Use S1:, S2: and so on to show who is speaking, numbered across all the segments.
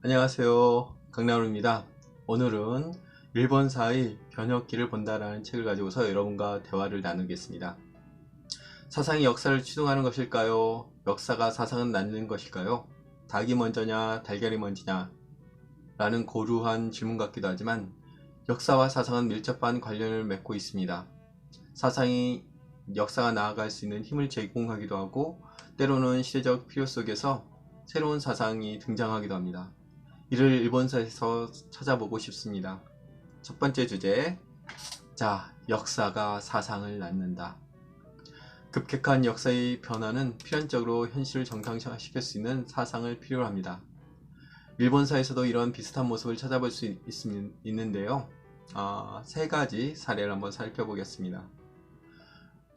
S1: 안녕하세요. 강나루입니다. 오늘은 일본사의 변혁기를 본다라는 책을 가지고서 여러분과 대화를 나누겠습니다. 사상이 역사를 추동하는 것일까요? 역사가 사상을 낳는 것일까요? 닭이 먼저냐, 달걀이 먼저냐? 라는 고루한 질문 같기도 하지만 역사와 사상은 밀접한 관련을 맺고 있습니다. 사상이 역사가 나아갈 수 있는 힘을 제공하기도 하고 때로는 시대적 필요 속에서 새로운 사상이 등장하기도 합니다. 이를 일본사에서 찾아보고 싶습니다. 첫 번째 주제, 역사가 사상을 낳는다. 급격한 역사의 변화는 필연적으로 현실을 정상화시킬 수 있는 사상을 필요로 합니다. 일본사에서도 이런 비슷한 모습을 찾아볼 수 있는데요. 세 가지 사례를 한번 살펴보겠습니다.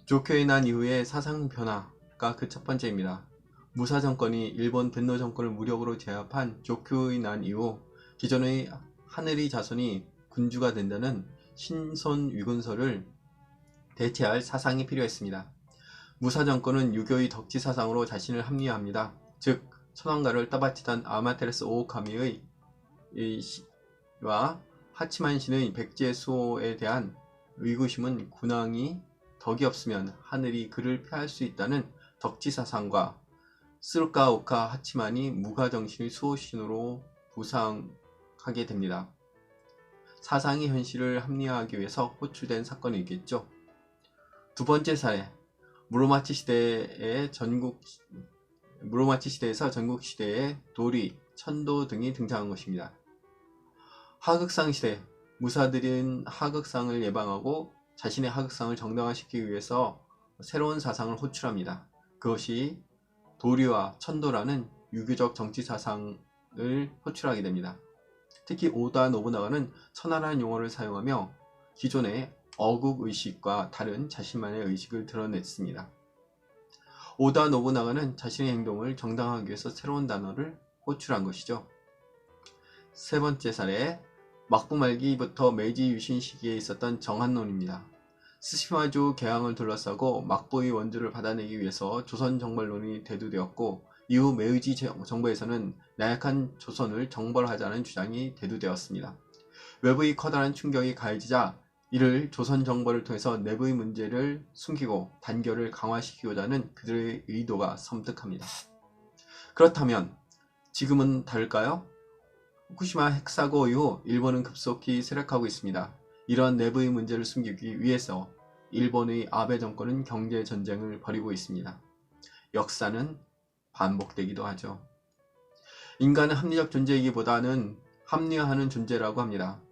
S1: 조쿄의 난 이후의 사상 변화가 그 첫 번째입니다. 무사 정권이 일본 덴노 정권을 무력으로 제압한 조쿄의 난 이후 기존의 하늘의 자손이 군주가 된다는 신손 위군설을 대체할 사상이 필요했습니다. 무사 정권은 유교의 덕지 사상으로 자신을 합리화합니다. 즉 천황가를 떠받치던 아마테라스 오오카미의 와 하치만 신의 백제 수호에 대한 의구심은 군왕이 덕이 없으면 하늘이 그를 폐할 수 있다는 덕지 사상과 스루카오카 하치만이 무가정신의 수호신으로 부상하게 됩니다. 사상이 현실을 합리화하기 위해서 호출된 사건이겠죠. 두 번째 사례, 무로마치 시대에서 전국 시대에 도리, 천도 등이 등장한 것입니다. 하극상 시대, 무사들인 하극상을 예방하고 자신의 하극상을 정당화시키기 위해서 새로운 사상을 호출합니다. 그것이 도리와 천도라는 유교적 정치 사상을 호출하게 됩니다. 특히 오다 노부나가는 천하라는 용어를 사용하며 기존의 어국의식과 다른 자신만의 의식을 드러냈습니다. 오다 노부나가는 자신의 행동을 정당화하기 위해서 새로운 단어를 호출한 것이죠. 세 번째 사례, 막부 말기부터 메이지 유신 시기에 있었던 정한론입니다. 스시마주 개항을 둘러싸고 막부의 원조를 받아내기 위해서 조선 정벌론이 대두되었고 이후 메이지 정부에서는 나약한 조선을 정벌하자는 주장이 대두되었습니다. 외부의 커다란 충격이 가해지자 이를 조선 정벌을 통해서 내부의 문제를 숨기고 단결을 강화시키고자 하는 그들의 의도가 섬뜩합니다. 그렇다면 지금은 다를까요? 후쿠시마 핵사고 이후 일본은 급속히 쇠락하고 있습니다. 이러한 내부의 문제를 숨기기 위해서 일본의 아베 정권은 경제 전쟁을 벌이고 있습니다. 역사는 반복되기도 하죠. 인간은 합리적 존재이기보다는 합리화하는 존재라고 합니다.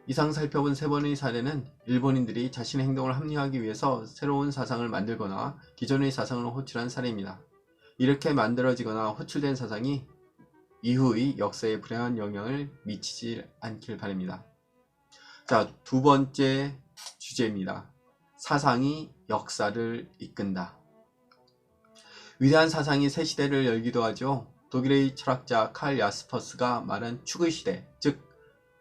S1: 이상 살펴본 세 번의 사례는 일본인들이 자신의 행동을 합리화하기 위해서 새로운 사상을 만들거나 기존의 사상을 호출한 사례입니다. 이렇게 만들어지거나 호출된 사상이 이후의 역사에 불행한 영향을 미치지 않길 바랍니다. 두 번째 주제입니다. 사상이 역사를 이끈다. 위대한 사상이 새 시대를 열기도 하죠. 독일의 철학자 칼 야스퍼스가 말한 축의 시대, 즉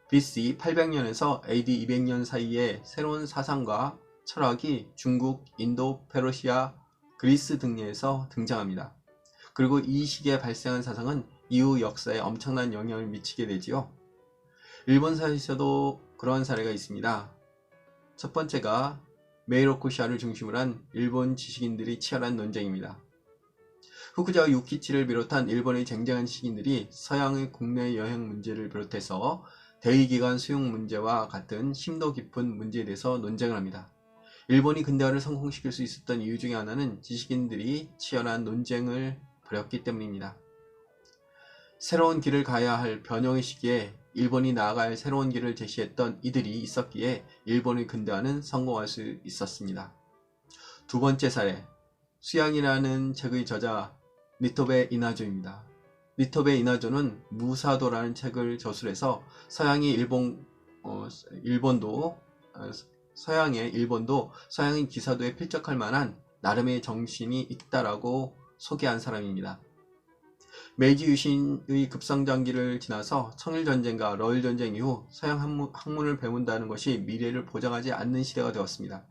S1: BC 800년에서 AD 200년 사이에 새로운 사상과 철학이 중국, 인도, 페르시아, 그리스 등에서 등장합니다. 그리고 이 시기에 발생한 사상은 이후 역사에 엄청난 영향을 미치게 되지요. 일본사에서도 그러한 사례가 있습니다. 첫 번째가 메이로쿠샤를 중심으로 한 일본 지식인들의 치열한 논쟁입니다. 후쿠자와 유키치를 비롯한 일본의 쟁쟁한 지식인들이 서양의 국내 여행 문제를 비롯해서 대의기관 수용 문제와 같은 심도 깊은 문제에 대해서 논쟁을 합니다. 일본이 근대화를 성공시킬 수 있었던 이유 중에 하나는 지식인들이 치열한 논쟁을 벌였기 때문입니다. 새로운 길을 가야 할 변형의 시기에 일본이 나아갈 새로운 길을 제시했던 이들이 있었기에 일본의 근대화는 성공할 수 있었습니다. 두 번째 사례, 수양이라는 책의 저자 니토베 이나조입니다. 니토베 이나조는 무사도라는 책을 저술해서 서양의 일본도 서양의 기사도에 필적할 만한 나름의 정신이 있다라고 소개한 사람입니다. 메이지 유신의 급성장기를 지나서 청일전쟁과 러일전쟁 이후 서양 학문을 배운다는 것이 미래를 보장하지 않는 시대가 되었습니다.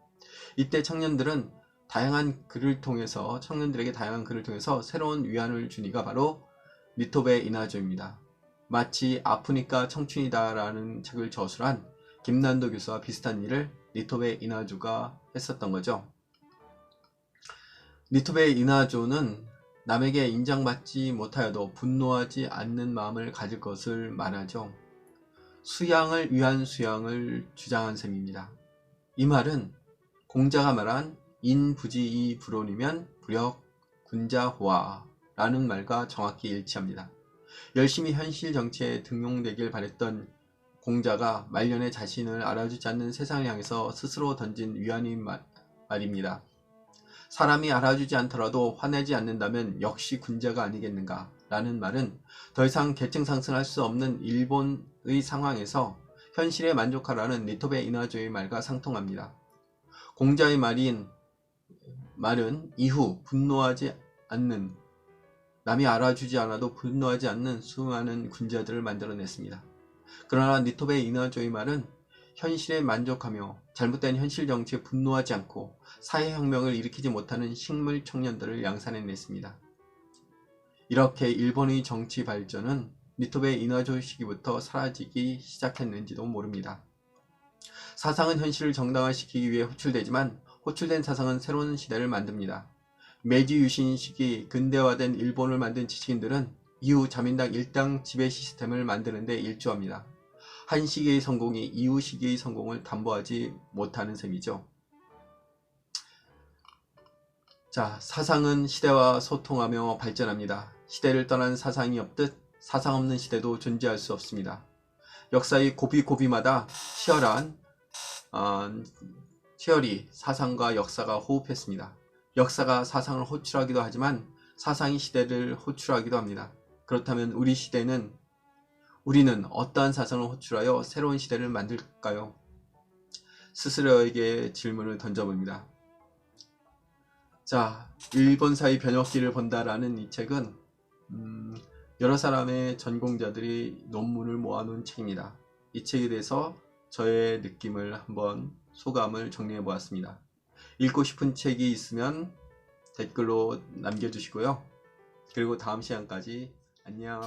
S1: 이때 청년들에게 다양한 글을 통해서 새로운 위안을 준 이가 바로 니토베 이나조입니다. 마치 아프니까 청춘이다 라는 책을 저술한 김난도 교수와 비슷한 일을 니토베 이나조가 했었던 거죠. 니토베 이나조는 남에게 인정받지 못하여도 분노하지 않는 마음을 가질 것을 말하죠. 수양을 위한 수양을 주장한 셈입니다. 이 말은 공자가 말한 인부지이 불온이면 불역 군자호화 라는 말과 정확히 일치합니다. 열심히 현실 정치에 등용되길 바랬던 공자가 말년에 자신을 알아주지 않는 세상을 향해서 스스로 던진 위안인 말입니다. 사람이 알아주지 않더라도 화내지 않는다면 역시 군자가 아니겠는가 라는 말은 더 이상 계층 상승할 수 없는 일본의 상황에서 현실에 만족하라는 니토베 이나조의 말과 상통합니다. 공자의 말은 이후 분노하지 않는, 남이 알아주지 않아도 분노하지 않는 수많은 군자들을 만들어냈습니다. 그러나 니토베 이나조의 말은 현실에 만족하며 잘못된 현실 정치에 분노하지 않고 사회혁명을 일으키지 못하는 식물 청년들을 양산해냈습니다. 이렇게 일본의 정치 발전은 니토베 이나조 시기부터 사라지기 시작했는지도 모릅니다. 사상은 현실을 정당화시키기 위해 호출되지만 호출된 사상은 새로운 시대를 만듭니다. 메이지 유신 시기 근대화된 일본을 만든 지식인들은 이후 자민당 일당 지배 시스템을 만드는 데 일조합니다. 한 시기의 성공이 이후 시기의 성공을 담보하지 못하는 셈이죠. 자, 사상은 시대와 소통하며 발전합니다. 시대를 떠난 사상이 없듯 사상 없는 시대도 존재할 수 없습니다. 역사의 고비고비마다 치열히 사상과 역사가 호흡했습니다. 역사가 사상을 호출하기도 하지만 사상이 시대를 호출하기도 합니다. 그렇다면 우리는 어떠한 사상을 호출하여 새로운 시대를 만들까요? 스스로에게 질문을 던져봅니다. 자, 일본사의 변혁기를 본다라는 이 책은 여러 사람의 전공자들이 논문을 모아놓은 책입니다. 이 책에 대해서 저의 느낌을 한번 소감을 정리해 보았습니다. 읽고 싶은 책이 있으면 댓글로 남겨주시고요. 그리고 다음 시간까지 안녕.